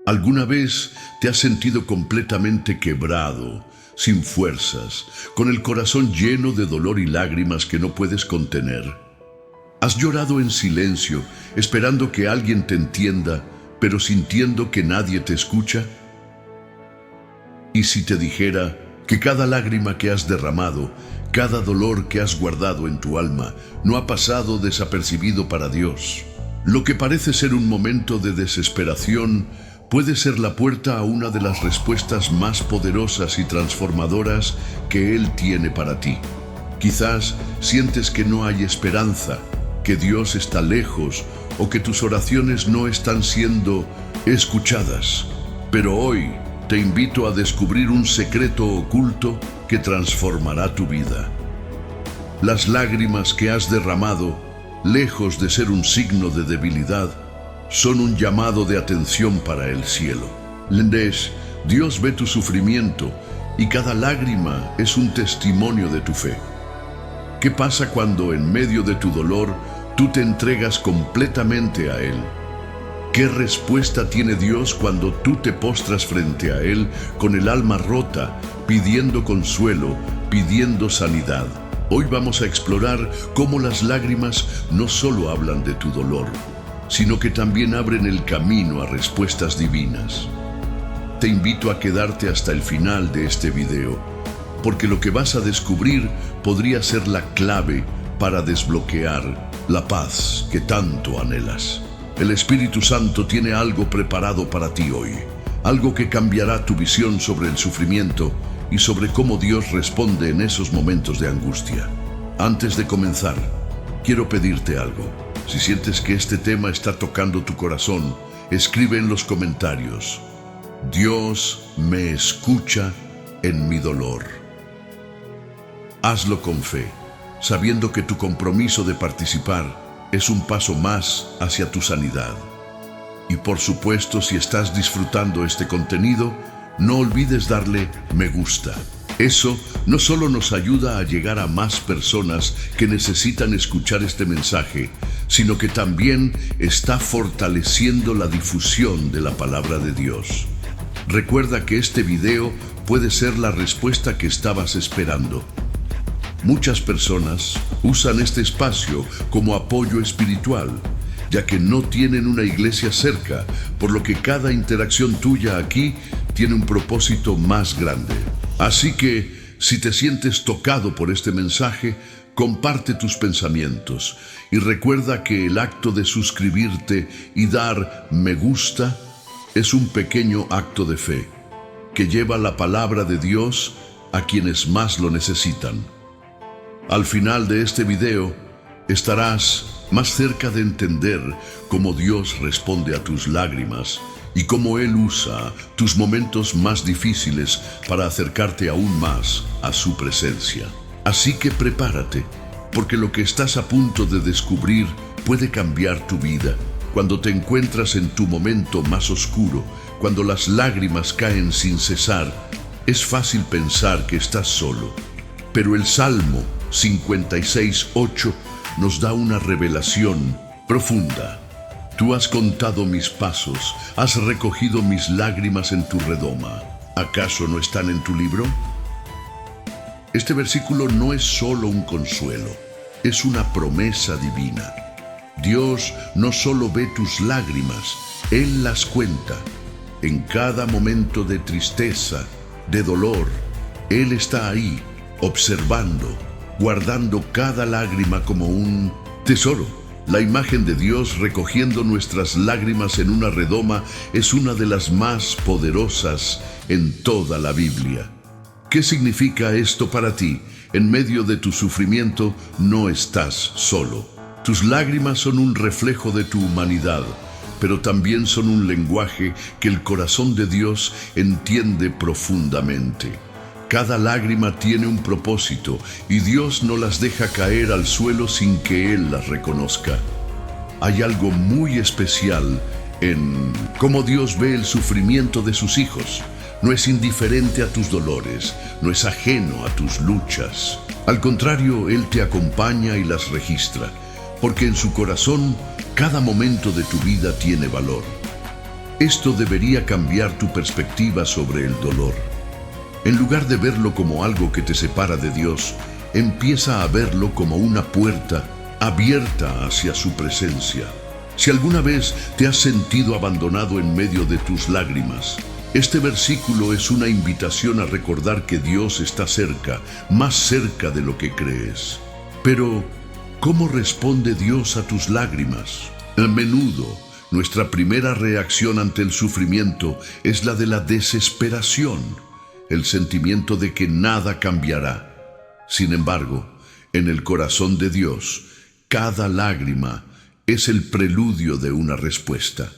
¿Alguna vez te has sentido completamente quebrado, sin fuerzas, con el corazón lleno de dolor y lágrimas que no puedes contener? ¿Has llorado en silencio, esperando que alguien te entienda, pero sintiendo que nadie te escucha? ¿Y si te dijera que cada lágrima que has derramado, cada dolor que has guardado en tu alma, no ha pasado desapercibido para Dios? Lo que parece ser un momento de desesperación puede ser la puerta a una de las respuestas más poderosas y transformadoras que Él tiene para ti. Quizás sientes que no hay esperanza, que Dios está lejos o que tus oraciones no están siendo escuchadas. Pero hoy te invito a descubrir un secreto oculto que transformará tu vida. Las lágrimas que has derramado, lejos de ser un signo de debilidad, son un llamado de atención para el cielo. Dios ve tu sufrimiento y cada lágrima es un testimonio de tu fe. ¿Qué pasa cuando en medio de tu dolor tú te entregas completamente a Él? ¿Qué respuesta tiene Dios cuando tú te postras frente a Él con el alma rota, pidiendo consuelo, pidiendo sanidad? Hoy vamos a explorar cómo las lágrimas no solo hablan de tu dolor, sino que también abren el camino a respuestas divinas. Te invito a quedarte hasta el final de este video, porque lo que vas a descubrir podría ser la clave para desbloquear la paz que tanto anhelas. El Espíritu Santo tiene algo preparado para ti hoy, algo que cambiará tu visión sobre el sufrimiento y sobre cómo Dios responde en esos momentos de angustia. Antes de comenzar, quiero pedirte algo. Si sientes que este tema está tocando tu corazón, escribe en los comentarios: Dios me escucha en mi dolor. Hazlo con fe, sabiendo que tu compromiso de participar es un paso más hacia tu sanidad. Y por supuesto, si estás disfrutando este contenido, no olvides darle me gusta. Eso no solo nos ayuda a llegar a más personas que necesitan escuchar este mensaje, sino que también está fortaleciendo la difusión de la palabra de Dios. Recuerda que este video puede ser la respuesta que estabas esperando. Muchas personas usan este espacio como apoyo espiritual, ya que no tienen una iglesia cerca, por lo que cada interacción tuya aquí tiene un propósito más grande. Así que, si te sientes tocado por este mensaje, comparte tus pensamientos y recuerda que el acto de suscribirte y dar me gusta es un pequeño acto de fe que lleva la palabra de Dios a quienes más lo necesitan. Al final de este video, estarás más cerca de entender cómo Dios responde a tus lágrimas y cómo Él usa tus momentos más difíciles para acercarte aún más a su presencia. Así que prepárate, porque lo que estás a punto de descubrir puede cambiar tu vida. Cuando te encuentras en tu momento más oscuro, cuando las lágrimas caen sin cesar, es fácil pensar que estás solo. Pero el Salmo 56:8 nos da una revelación profunda. Tú has contado mis pasos, has recogido mis lágrimas en tu redoma. ¿Acaso no están en tu libro? Este versículo no es solo un consuelo, es una promesa divina. Dios no solo ve tus lágrimas, Él las cuenta. En cada momento de tristeza, de dolor, Él está ahí, observando, guardando cada lágrima como un tesoro. La imagen de Dios recogiendo nuestras lágrimas en una redoma es una de las más poderosas en toda la Biblia. ¿Qué significa esto para ti? En medio de tu sufrimiento no estás solo. Tus lágrimas son un reflejo de tu humanidad, pero también son un lenguaje que el corazón de Dios entiende profundamente. Cada lágrima tiene un propósito y Dios no las deja caer al suelo sin que Él las reconozca. Hay algo muy especial en cómo Dios ve el sufrimiento de sus hijos. No es indiferente a tus dolores, no es ajeno a tus luchas. Al contrario, Él te acompaña y las registra, porque en su corazón cada momento de tu vida tiene valor. Esto debería cambiar tu perspectiva sobre el dolor. En lugar de verlo como algo que te separa de Dios, empieza a verlo como una puerta abierta hacia su presencia. Si alguna vez te has sentido abandonado en medio de tus lágrimas, este versículo es una invitación a recordar que Dios está cerca, más cerca de lo que crees. Pero, ¿cómo responde Dios a tus lágrimas? A menudo, nuestra primera reacción ante el sufrimiento es la de la desesperación, el sentimiento de que nada cambiará. Sin embargo, en el corazón de Dios, cada lágrima es el preludio de una respuesta.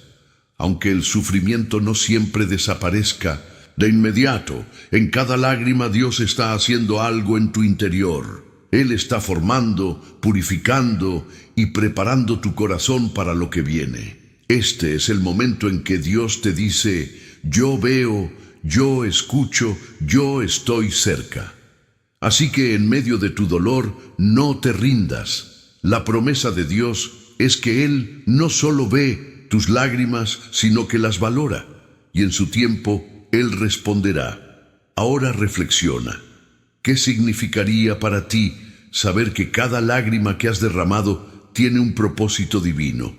Aunque el sufrimiento no siempre desaparezca de inmediato, en cada lágrima Dios está haciendo algo en tu interior. Él está formando, purificando y preparando tu corazón para lo que viene. Este es el momento en que Dios te dice: yo veo, yo escucho, yo estoy cerca. Así que en medio de tu dolor, no te rindas. La promesa de Dios es que Él no solo ve tus lágrimas, sino que las valora, y en su tiempo Él responderá. Ahora reflexiona. ¿Qué significaría para ti saber que cada lágrima que has derramado tiene un propósito divino?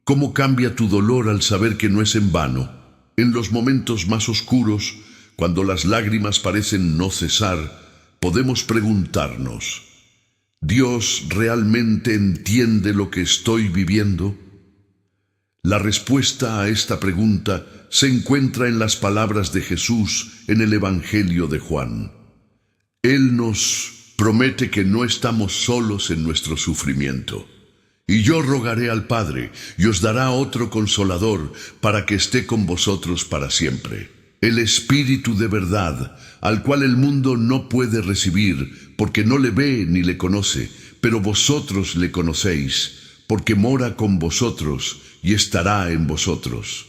¿Cómo cambia tu dolor al saber que no es en vano? En los momentos más oscuros, cuando las lágrimas parecen no cesar, podemos preguntarnos: ¿Dios realmente entiende lo que estoy viviendo? La respuesta a esta pregunta se encuentra en las palabras de Jesús en el Evangelio de Juan. Él nos promete que no estamos solos en nuestro sufrimiento. Y yo rogaré al Padre, y os dará otro Consolador, para que esté con vosotros para siempre. El Espíritu de verdad, al cual el mundo no puede recibir, porque no le ve ni le conoce, pero vosotros le conocéis, porque mora con vosotros y estará en vosotros.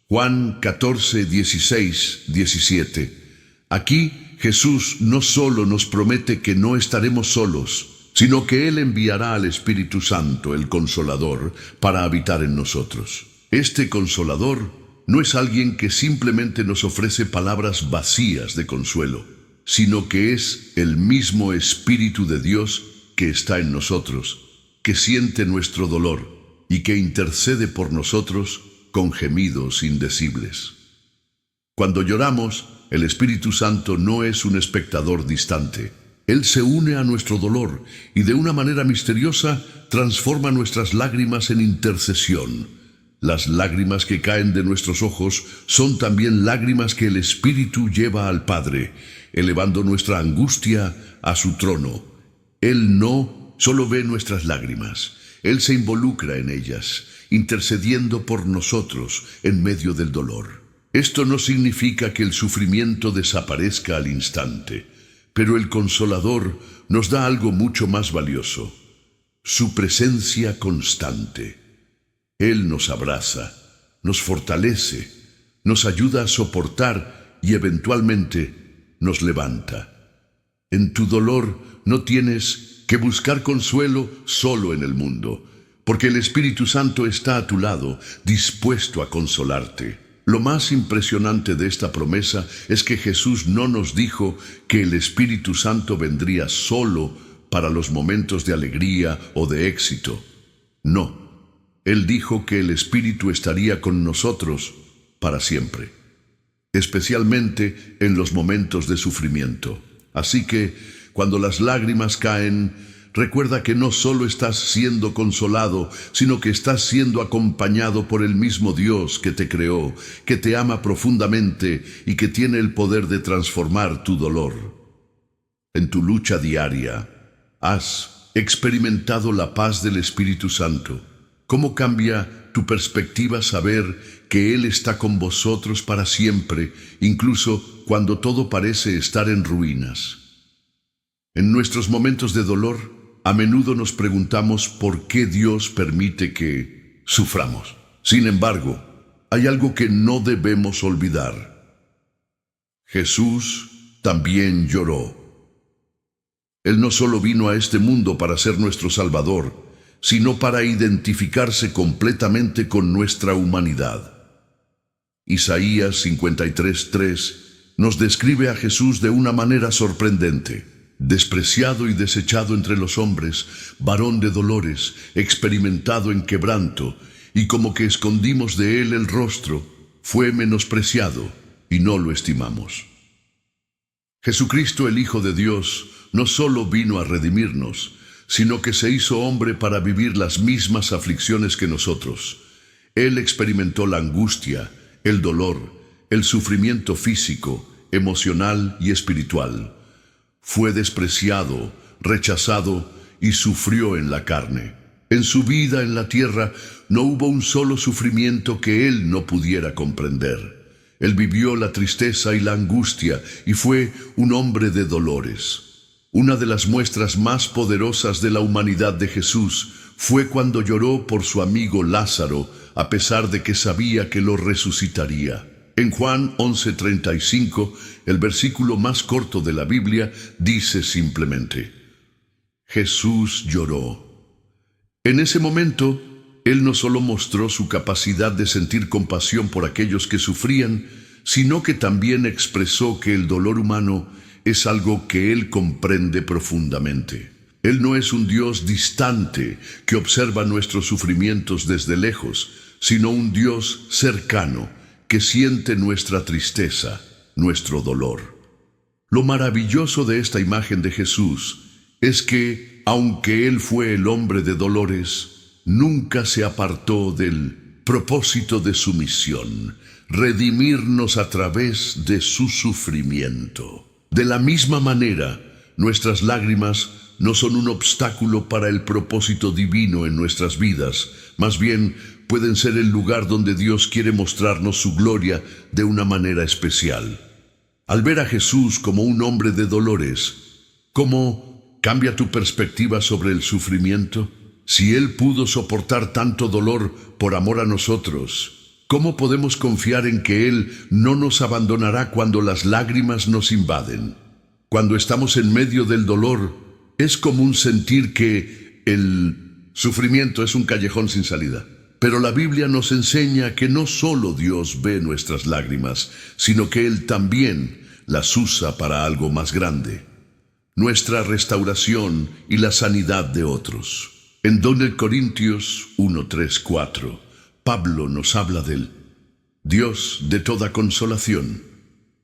Juan 14, 16, 17. Aquí Jesús no solo nos promete que no estaremos solos, sino que Él enviará al Espíritu Santo, el Consolador, para habitar en nosotros. Este Consolador no es alguien que simplemente nos ofrece palabras vacías de consuelo, sino que es el mismo Espíritu de Dios que está en nosotros, que siente nuestro dolor y que intercede por nosotros con gemidos indecibles. Cuando lloramos, el Espíritu Santo no es un espectador distante. Él se une a nuestro dolor y de una manera misteriosa transforma nuestras lágrimas en intercesión. Las lágrimas que caen de nuestros ojos son también lágrimas que el Espíritu lleva al Padre, elevando nuestra angustia a su trono. Él no solo ve nuestras lágrimas, Él se involucra en ellas, intercediendo por nosotros en medio del dolor. Esto no significa que el sufrimiento desaparezca al instante, pero el Consolador nos da algo mucho más valioso: su presencia constante. Él nos abraza, nos fortalece, nos ayuda a soportar y eventualmente nos levanta. En tu dolor no tienes que buscar consuelo solo en el mundo, porque el Espíritu Santo está a tu lado, dispuesto a consolarte. Lo más impresionante de esta promesa es que Jesús no nos dijo que el Espíritu Santo vendría solo para los momentos de alegría o de éxito. No, Él dijo que el Espíritu estaría con nosotros para siempre, especialmente en los momentos de sufrimiento. Así que, cuando las lágrimas caen, recuerda que no solo estás siendo consolado, sino que estás siendo acompañado por el mismo Dios que te creó, que te ama profundamente y que tiene el poder de transformar tu dolor. En tu lucha diaria, has experimentado la paz del Espíritu Santo. ¿Cómo cambia tu perspectiva saber que Él está con vosotros para siempre, incluso cuando todo parece estar en ruinas? En nuestros momentos de dolor, a menudo nos preguntamos por qué Dios permite que suframos. Sin embargo, hay algo que no debemos olvidar. Jesús también lloró. Él no solo vino a este mundo para ser nuestro Salvador, sino para identificarse completamente con nuestra humanidad. Isaías 53:3 nos describe a Jesús de una manera sorprendente. Despreciado y desechado entre los hombres, varón de dolores, experimentado en quebranto, y como que escondimos de él el rostro, fue menospreciado y no lo estimamos. Jesucristo, el Hijo de Dios, no solo vino a redimirnos, sino que se hizo hombre para vivir las mismas aflicciones que nosotros. Él experimentó la angustia, el dolor, el sufrimiento físico, emocional y espiritual. Fue despreciado, rechazado y sufrió en la carne. En su vida en la tierra no hubo un solo sufrimiento que él no pudiera comprender. Él vivió la tristeza y la angustia y fue un hombre de dolores. Una de las muestras más poderosas de la humanidad de Jesús fue cuando lloró por su amigo Lázaro, a pesar de que sabía que lo resucitaría. En Juan 11:35, el versículo más corto de la Biblia, dice simplemente: Jesús lloró. En ese momento, Él no solo mostró su capacidad de sentir compasión por aquellos que sufrían, sino que también expresó que el dolor humano es algo que Él comprende profundamente. Él no es un Dios distante que observa nuestros sufrimientos desde lejos, sino un Dios cercano que siente nuestra tristeza, nuestro dolor. Lo maravilloso de esta imagen de Jesús es que, aunque Él fue el hombre de dolores, nunca se apartó del propósito de su misión, redimirnos a través de su sufrimiento. De la misma manera, nuestras lágrimas no son un obstáculo para el propósito divino en nuestras vidas, más bien pueden ser el lugar donde Dios quiere mostrarnos su gloria de una manera especial. Al ver a Jesús como un hombre de dolores, ¿cómo cambia tu perspectiva sobre el sufrimiento? Si Él pudo soportar tanto dolor por amor a nosotros, ¿cómo podemos confiar en que Él no nos abandonará cuando las lágrimas nos invaden? Cuando estamos en medio del dolor, es común sentir que el sufrimiento es un callejón sin salida. Pero la Biblia nos enseña que no solo Dios ve nuestras lágrimas, sino que Él también las usa para algo más grande: nuestra restauración y la sanidad de otros. En 2 Corintios 1:3-4, Pablo nos habla del Dios de toda consolación.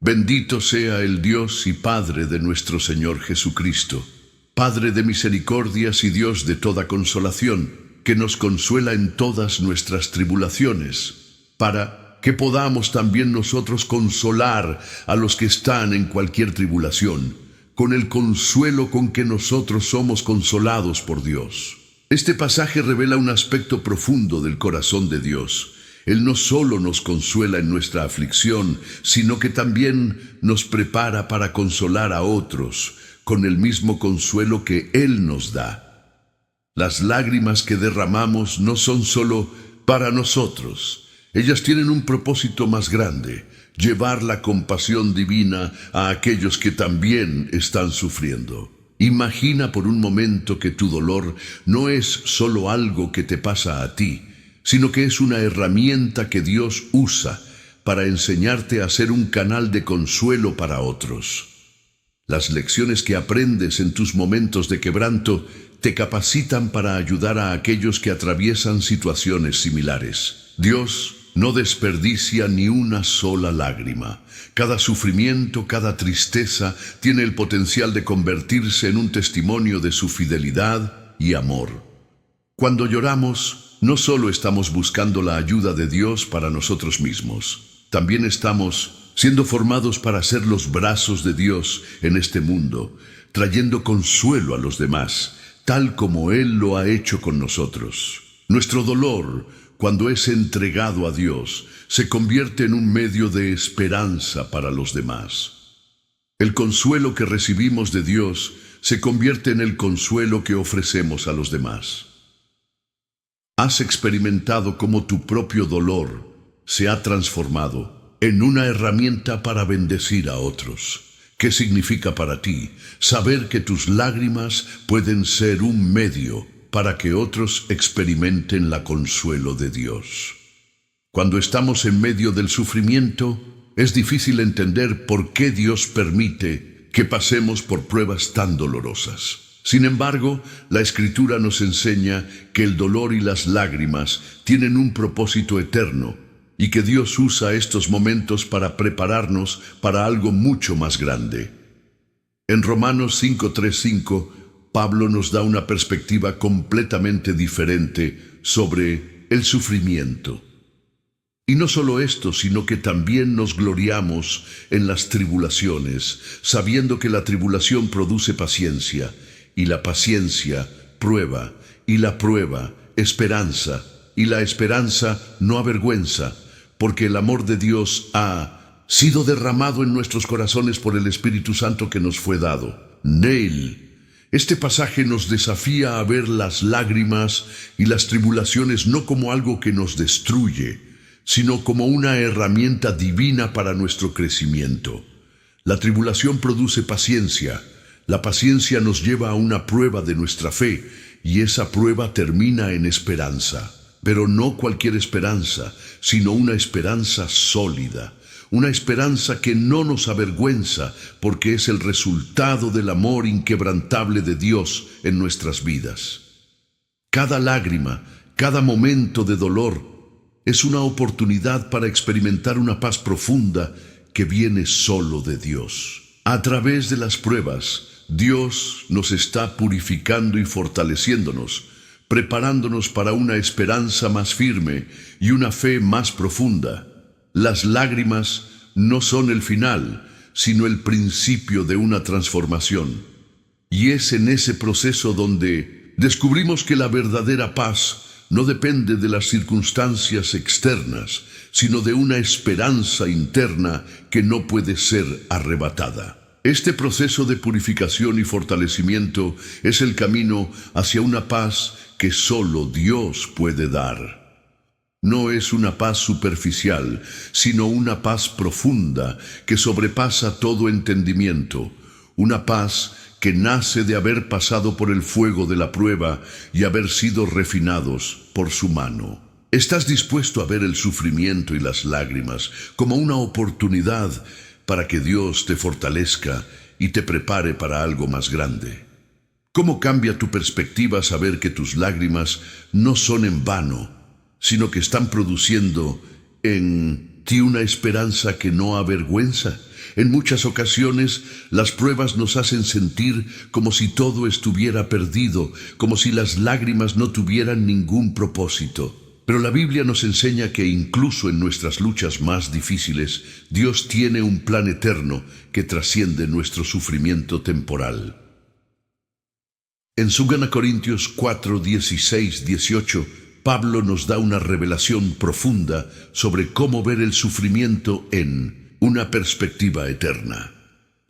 Bendito sea el Dios y Padre de nuestro Señor Jesucristo, Padre de misericordias y Dios de toda consolación, que nos consuela en todas nuestras tribulaciones, para que podamos también nosotros consolar a los que están en cualquier tribulación, con el consuelo con que nosotros somos consolados por Dios. Este pasaje revela un aspecto profundo del corazón de Dios. Él no solo nos consuela en nuestra aflicción, sino que también nos prepara para consolar a otros con el mismo consuelo que Él nos da. Las lágrimas que derramamos no son solo para nosotros. Ellas tienen un propósito más grande: llevar la compasión divina a aquellos que también están sufriendo. Imagina por un momento que tu dolor no es solo algo que te pasa a ti, sino que es una herramienta que Dios usa para enseñarte a ser un canal de consuelo para otros. Las lecciones que aprendes en tus momentos de quebranto te capacitan para ayudar a aquellos que atraviesan situaciones similares. Dios no desperdicia ni una sola lágrima. Cada sufrimiento, cada tristeza tiene el potencial de convertirse en un testimonio de su fidelidad y amor. Cuando lloramos, no solo estamos buscando la ayuda de Dios para nosotros mismos, también estamos siendo formados para ser los brazos de Dios en este mundo, trayendo consuelo a los demás, tal como Él lo ha hecho con nosotros. Nuestro dolor, cuando es entregado a Dios, se convierte en un medio de esperanza para los demás. El consuelo que recibimos de Dios se convierte en el consuelo que ofrecemos a los demás. ¿Has experimentado cómo tu propio dolor se ha transformado en una herramienta para bendecir a otros? ¿Qué significa para ti saber que tus lágrimas pueden ser un medio para que otros experimenten la consuelo de Dios? Cuando estamos en medio del sufrimiento, es difícil entender por qué Dios permite que pasemos por pruebas tan dolorosas. Sin embargo, la Escritura nos enseña que el dolor y las lágrimas tienen un propósito eterno y que Dios usa estos momentos para prepararnos para algo mucho más grande. En Romanos 5:3-5, Pablo nos da una perspectiva completamente diferente sobre el sufrimiento. Y no solo esto, sino que también nos gloriamos en las tribulaciones, sabiendo que la tribulación produce paciencia, y la paciencia, prueba, y la prueba, esperanza, y la esperanza no avergüenza, porque el amor de Dios ha sido derramado en nuestros corazones por el Espíritu Santo que nos fue dado. Neil. Este pasaje nos desafía a ver las lágrimas y las tribulaciones no como algo que nos destruye, sino como una herramienta divina para nuestro crecimiento. La tribulación produce paciencia. La paciencia nos lleva a una prueba de nuestra fe, y esa prueba termina en esperanza. Pero no cualquier esperanza, sino una esperanza sólida. Una esperanza que no nos avergüenza, porque es el resultado del amor inquebrantable de Dios en nuestras vidas. Cada lágrima, cada momento de dolor, es una oportunidad para experimentar una paz profunda que viene solo de Dios. A través de las pruebas, Dios nos está purificando y fortaleciéndonos, preparándonos para una esperanza más firme y una fe más profunda. Las lágrimas no son el final, sino el principio de una transformación. Y es en ese proceso donde descubrimos que la verdadera paz no depende de las circunstancias externas, sino de una esperanza interna que no puede ser arrebatada. Este proceso de purificación y fortalecimiento es el camino hacia una paz que solo Dios puede dar. No es una paz superficial, sino una paz profunda que sobrepasa todo entendimiento, una paz que nace de haber pasado por el fuego de la prueba y haber sido refinados por su mano. ¿Estás dispuesto a ver el sufrimiento y las lágrimas como una oportunidad para que Dios te fortalezca y te prepare para algo más grande? ¿Cómo cambia tu perspectiva saber que tus lágrimas no son en vano, sino que están produciendo en ti una esperanza que no avergüenza? En muchas ocasiones, las pruebas nos hacen sentir como si todo estuviera perdido, como si las lágrimas no tuvieran ningún propósito. Pero la Biblia nos enseña que incluso en nuestras luchas más difíciles, Dios tiene un plan eterno que trasciende nuestro sufrimiento temporal. En 2 Corintios 4, 16, 18, Pablo nos da una revelación profunda sobre cómo ver el sufrimiento en una perspectiva eterna.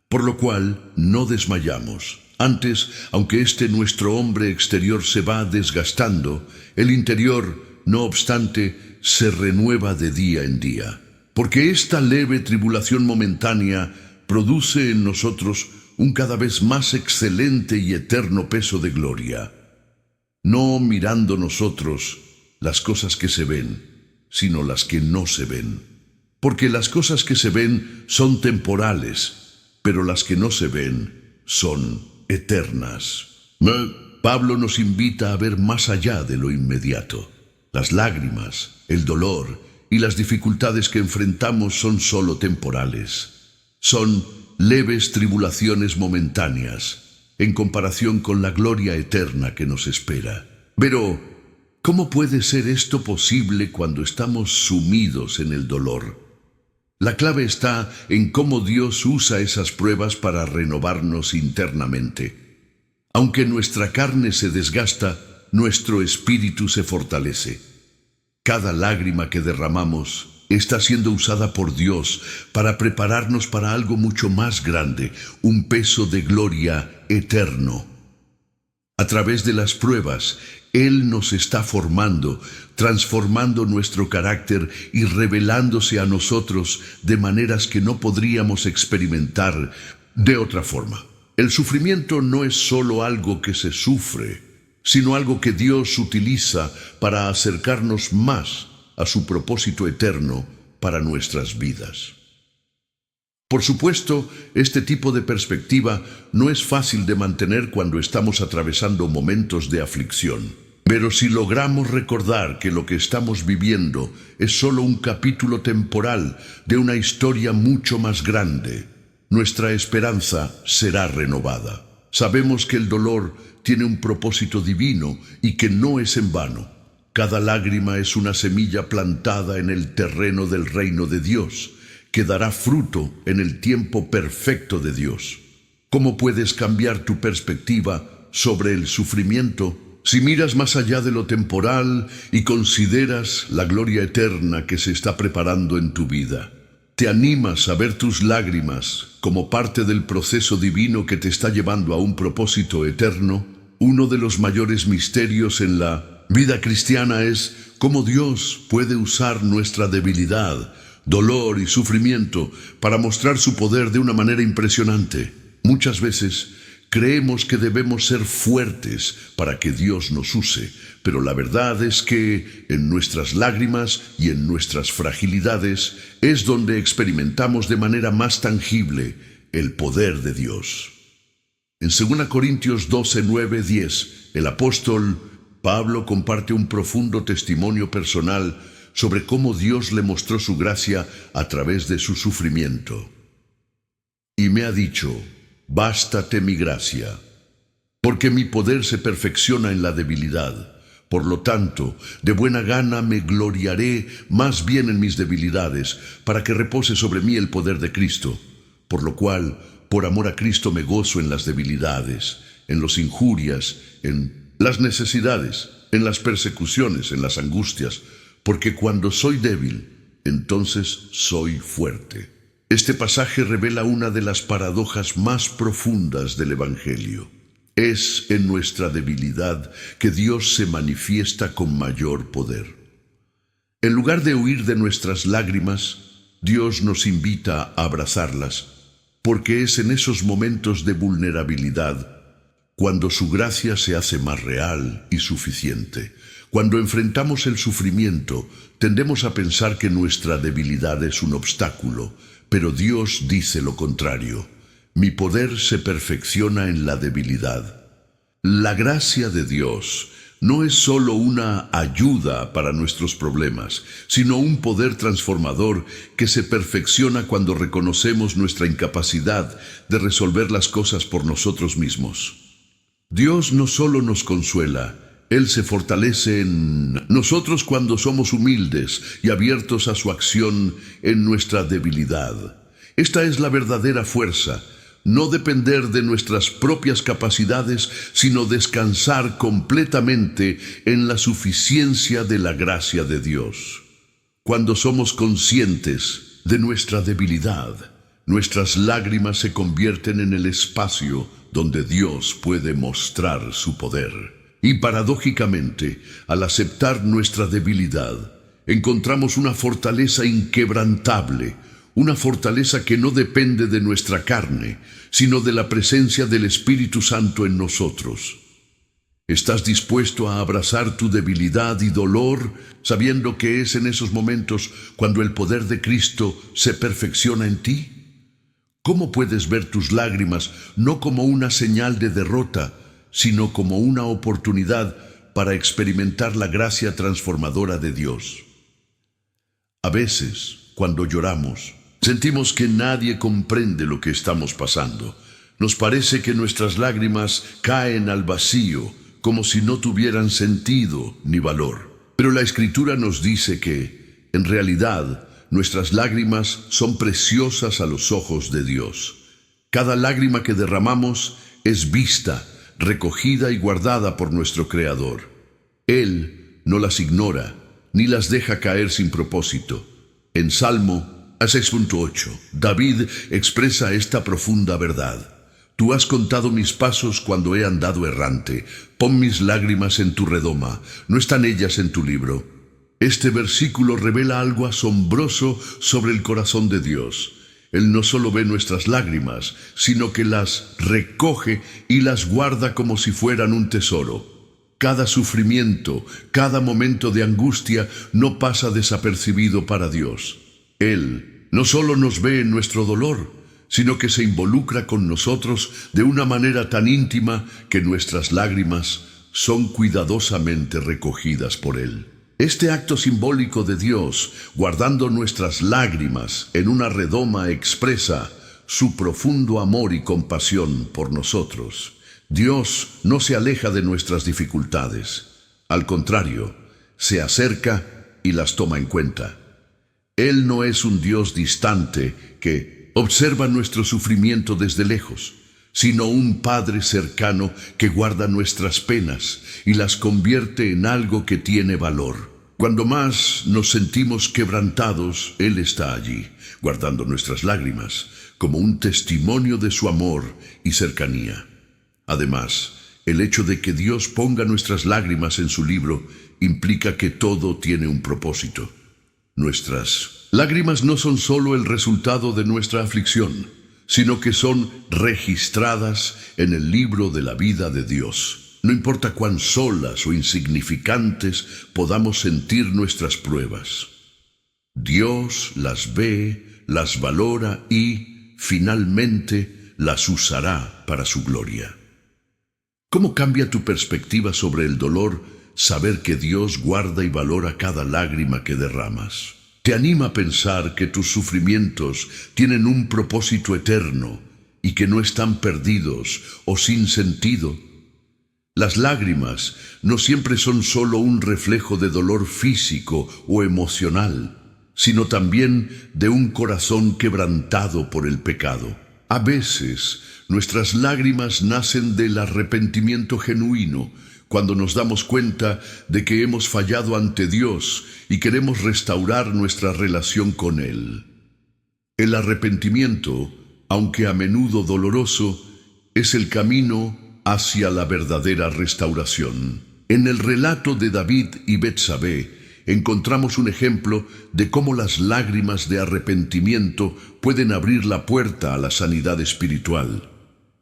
Por lo cual, no desmayamos. Antes, aunque nuestro hombre exterior se va desgastando, el interior, no obstante, se renueva de día en día. Porque esta leve tribulación momentánea produce en nosotros un cada vez más excelente y eterno peso de gloria. No mirando nosotros las cosas que se ven, sino las que no se ven. Porque las cosas que se ven son temporales, pero las que no se ven son eternas. Pablo nos invita a ver más allá de lo inmediato. Las lágrimas, el dolor y las dificultades que enfrentamos son solo temporales. Son leves tribulaciones momentáneas en comparación con la gloria eterna que nos espera. Pero, ¿cómo puede ser esto posible cuando estamos sumidos en el dolor? La clave está en cómo Dios usa esas pruebas para renovarnos internamente. Aunque nuestra carne se desgasta, nuestro espíritu se fortalece. Cada lágrima que derramamos está siendo usada por Dios para prepararnos para algo mucho más grande, un peso de gloria eterno. A través de las pruebas, Él nos está formando, transformando nuestro carácter y revelándose a nosotros de maneras que no podríamos experimentar de otra forma. El sufrimiento no es solo algo que se sufre, sino algo que Dios utiliza para acercarnos más a su propósito eterno para nuestras vidas. Por supuesto, este tipo de perspectiva no es fácil de mantener cuando estamos atravesando momentos de aflicción. Pero si logramos recordar que lo que estamos viviendo es solo un capítulo temporal de una historia mucho más grande, nuestra esperanza será renovada. Sabemos que el dolor tiene un propósito divino y que no es en vano. Cada lágrima es una semilla plantada en el terreno del reino de Dios, que dará fruto en el tiempo perfecto de Dios. ¿Cómo puedes cambiar tu perspectiva sobre el sufrimiento si miras más allá de lo temporal y consideras la gloria eterna que se está preparando en tu vida? ¿Te animas a ver tus lágrimas como parte del proceso divino que te está llevando a un propósito eterno? Uno de los mayores misterios en la vida cristiana es cómo Dios puede usar nuestra debilidad, dolor y sufrimiento para mostrar su poder de una manera impresionante. Muchas veces creemos que debemos ser fuertes para que Dios nos use, pero la verdad es que en nuestras lágrimas y en nuestras fragilidades es donde experimentamos de manera más tangible el poder de Dios. En 2 Corintios 12, 9, 10, el apóstol Pablo comparte un profundo testimonio personal sobre cómo Dios le mostró su gracia a través de su sufrimiento. Y me ha dicho: bástate mi gracia, porque mi poder se perfecciona en la debilidad. Por lo tanto, de buena gana me gloriaré más bien en mis debilidades, para que repose sobre mí el poder de Cristo. Por lo cual, por amor a Cristo me gozo en las debilidades, en las injurias, en las necesidades, en las persecuciones, en las angustias, porque cuando soy débil, entonces soy fuerte. Este pasaje revela una de las paradojas más profundas del Evangelio. Es en nuestra debilidad que Dios se manifiesta con mayor poder. En lugar de huir de nuestras lágrimas, Dios nos invita a abrazarlas, porque es en esos momentos de vulnerabilidad cuando su gracia se hace más real y suficiente. Cuando enfrentamos el sufrimiento, tendemos a pensar que nuestra debilidad es un obstáculo, pero Dios dice lo contrario: mi poder se perfecciona en la debilidad. La gracia de Dios no es solo una ayuda para nuestros problemas, sino un poder transformador que se perfecciona cuando reconocemos nuestra incapacidad de resolver las cosas por nosotros mismos. Dios no solo nos consuela, Él se fortalece en nosotros cuando somos humildes y abiertos a su acción en nuestra debilidad. Esta es la verdadera fuerza: no depender de nuestras propias capacidades, sino descansar completamente en la suficiencia de la gracia de Dios. Cuando somos conscientes de nuestra debilidad, nuestras lágrimas se convierten en el espacio donde Dios puede mostrar su poder. Y paradójicamente, al aceptar nuestra debilidad, encontramos una fortaleza inquebrantable, una fortaleza que no depende de nuestra carne, sino de la presencia del Espíritu Santo en nosotros. ¿Estás dispuesto a abrazar tu debilidad y dolor, sabiendo que es en esos momentos cuando el poder de Cristo se perfecciona en ti? ¿Cómo puedes ver tus lágrimas no como una señal de derrota, sino como una oportunidad para experimentar la gracia transformadora de Dios? A veces, cuando lloramos, sentimos que nadie comprende lo que estamos pasando. Nos parece que nuestras lágrimas caen al vacío, como si no tuvieran sentido ni valor. Pero la Escritura nos dice que, en realidad, nuestras lágrimas son preciosas a los ojos de Dios. Cada lágrima que derramamos es vista, recogida y guardada por nuestro Creador. Él no las ignora, ni las deja caer sin propósito. En Salmo 6.8, David expresa esta profunda verdad: Tú has contado mis pasos cuando he andado errante. Pon mis lágrimas en tu redoma, ¿no están ellas en tu libro? Este versículo revela algo asombroso sobre el corazón de Dios. Él no solo ve nuestras lágrimas, sino que las recoge y las guarda como si fueran un tesoro. Cada sufrimiento, cada momento de angustia no pasa desapercibido para Dios. Él no solo nos ve en nuestro dolor, sino que se involucra con nosotros de una manera tan íntima que nuestras lágrimas son cuidadosamente recogidas por Él. Este acto simbólico de Dios, guardando nuestras lágrimas en una redoma, expresa su profundo amor y compasión por nosotros. Dios no se aleja de nuestras dificultades. Al contrario, se acerca y las toma en cuenta. Él no es un Dios distante que observa nuestro sufrimiento desde lejos, sino un Padre cercano que guarda nuestras penas y las convierte en algo que tiene valor. Cuando más nos sentimos quebrantados, Él está allí, guardando nuestras lágrimas, como un testimonio de su amor y cercanía. Además, el hecho de que Dios ponga nuestras lágrimas en su libro implica que todo tiene un propósito. Nuestras lágrimas no son solo el resultado de nuestra aflicción, sino que son registradas en el libro de la vida de Dios. No importa cuán solas o insignificantes podamos sentir nuestras pruebas. Dios las ve, las valora y, finalmente, las usará para su gloria. ¿Cómo cambia tu perspectiva sobre el dolor saber que Dios guarda y valora cada lágrima que derramas? ¿Te anima a pensar que tus sufrimientos tienen un propósito eterno y que no están perdidos o sin sentido? Las lágrimas no siempre son solo un reflejo de dolor físico o emocional, sino también de un corazón quebrantado por el pecado. A veces, nuestras lágrimas nacen del arrepentimiento genuino, cuando nos damos cuenta de que hemos fallado ante Dios y queremos restaurar nuestra relación con Él. El arrepentimiento, aunque a menudo doloroso, es el camino hacia la verdadera restauración. En el relato de David y Betsabé, encontramos un ejemplo de cómo las lágrimas de arrepentimiento pueden abrir la puerta a la sanidad espiritual.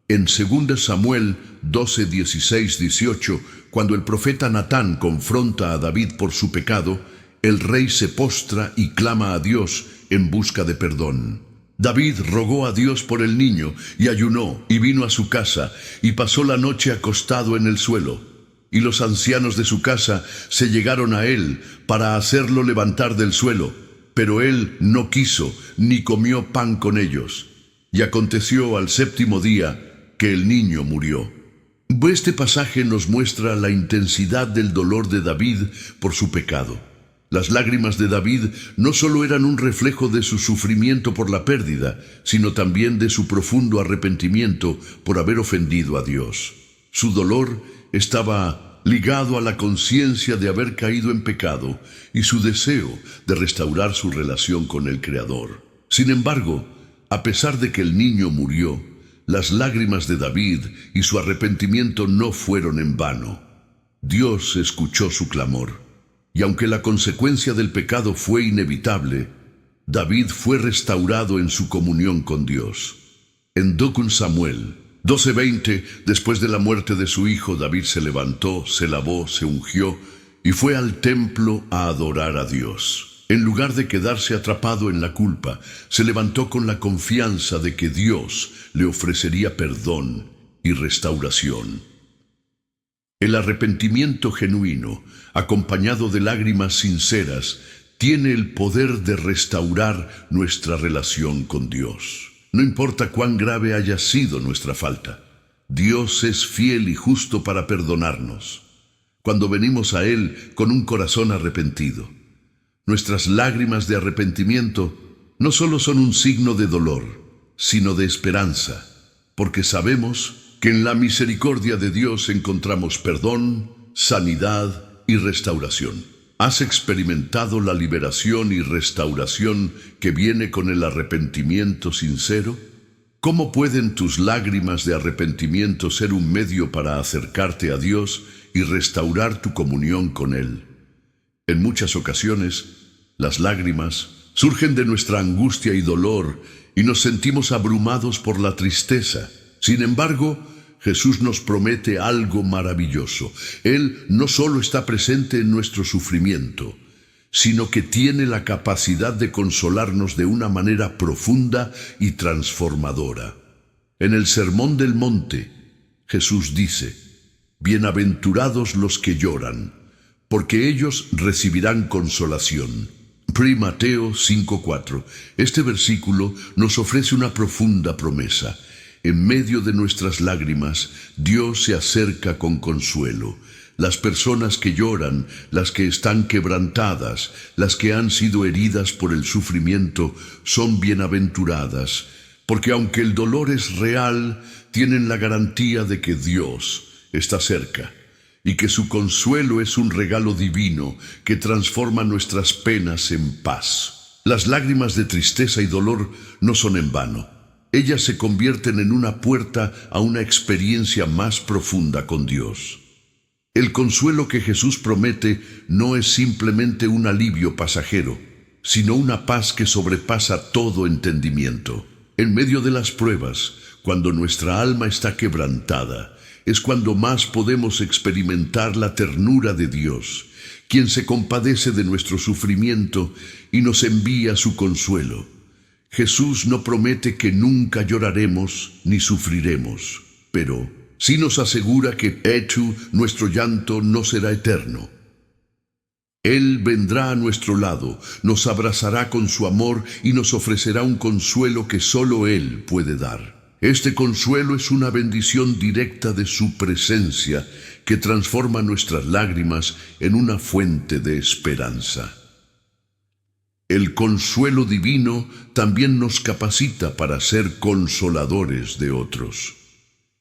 En 2 Samuel 12, 16, 18, cuando el profeta Natán confronta a David por su pecado, el rey se postra y clama a Dios en busca de perdón. David rogó a Dios por el niño y ayunó y vino a su casa y pasó la noche acostado en el suelo. Y los ancianos de su casa se llegaron a él para hacerlo levantar del suelo, pero él no quiso ni comió pan con ellos. Y aconteció al 7º día que el niño murió. Este pasaje nos muestra la intensidad del dolor de David por su pecado. Las lágrimas de David no solo eran un reflejo de su sufrimiento por la pérdida, sino también de su profundo arrepentimiento por haber ofendido a Dios. Su dolor estaba ligado a la conciencia de haber caído en pecado y su deseo de restaurar su relación con el Creador. Sin embargo, a pesar de que el niño murió, las lágrimas de David y su arrepentimiento no fueron en vano. Dios escuchó su clamor, y aunque la consecuencia del pecado fue inevitable, David fue restaurado en su comunión con Dios. En 2 Samuel 12:20, después de la muerte de su hijo, David se levantó, se lavó, se ungió y fue al templo a adorar a Dios. En lugar de quedarse atrapado en la culpa, se levantó con la confianza de que Dios le ofrecería perdón y restauración. El arrepentimiento genuino, acompañado de lágrimas sinceras, tiene el poder de restaurar nuestra relación con Dios. No importa cuán grave haya sido nuestra falta, Dios es fiel y justo para perdonarnos. Cuando venimos a Él con un corazón arrepentido, nuestras lágrimas de arrepentimiento no solo son un signo de dolor, sino de esperanza, porque sabemos que en la misericordia de Dios encontramos perdón, sanidad y restauración. ¿Has experimentado la liberación y restauración que viene con el arrepentimiento sincero? ¿Cómo pueden tus lágrimas de arrepentimiento ser un medio para acercarte a Dios y restaurar tu comunión con Él? En muchas ocasiones, las lágrimas surgen de nuestra angustia y dolor y nos sentimos abrumados por la tristeza. Sin embargo, Jesús nos promete algo maravilloso. Él no solo está presente en nuestro sufrimiento, sino que tiene la capacidad de consolarnos de una manera profunda y transformadora. En el Sermón del Monte, Jesús dice: «Bienaventurados los que lloran, porque ellos recibirán consolación». Mateo 5:4. Este versículo nos ofrece una profunda promesa. En medio de nuestras lágrimas, Dios se acerca con consuelo. Las personas que lloran, las que están quebrantadas, las que han sido heridas por el sufrimiento, son bienaventuradas, porque aunque el dolor es real, tienen la garantía de que Dios está cerca y que su consuelo es un regalo divino que transforma nuestras penas en paz. Las lágrimas de tristeza y dolor no son en vano. Ellas se convierten en una puerta a una experiencia más profunda con Dios. El consuelo que Jesús promete no es simplemente un alivio pasajero, sino una paz que sobrepasa todo entendimiento. En medio de las pruebas, cuando nuestra alma está quebrantada, es cuando más podemos experimentar la ternura de Dios, quien se compadece de nuestro sufrimiento y nos envía su consuelo. Jesús no promete que nunca lloraremos ni sufriremos, pero sí nos asegura que nuestro llanto no será eterno. Él vendrá a nuestro lado, nos abrazará con su amor y nos ofrecerá un consuelo que solo Él puede dar. Este consuelo es una bendición directa de su presencia que transforma nuestras lágrimas en una fuente de esperanza. El consuelo divino también nos capacita para ser consoladores de otros.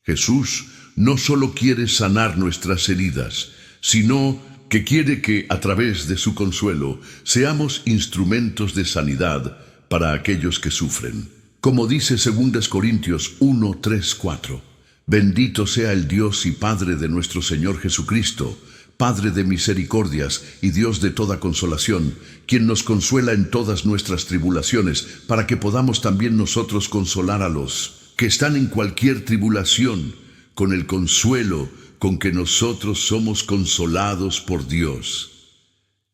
Jesús no solo quiere sanar nuestras heridas, sino que quiere que, a través de su consuelo, seamos instrumentos de sanidad para aquellos que sufren. Como dice 2 Corintios 1, 3, 4, «Bendito sea el Dios y Padre de nuestro Señor Jesucristo, Padre de misericordias y Dios de toda consolación, quien nos consuela en todas nuestras tribulaciones, para que podamos también nosotros consolar a los que están en cualquier tribulación, con el consuelo con que nosotros somos consolados por Dios».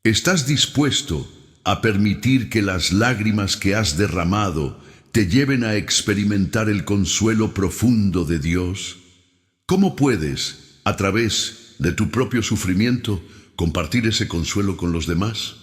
¿Estás dispuesto a permitir que las lágrimas que has derramado te lleven a experimentar el consuelo profundo de Dios? ¿Cómo puedes, a través de tu propio sufrimiento, compartir ese consuelo con los demás?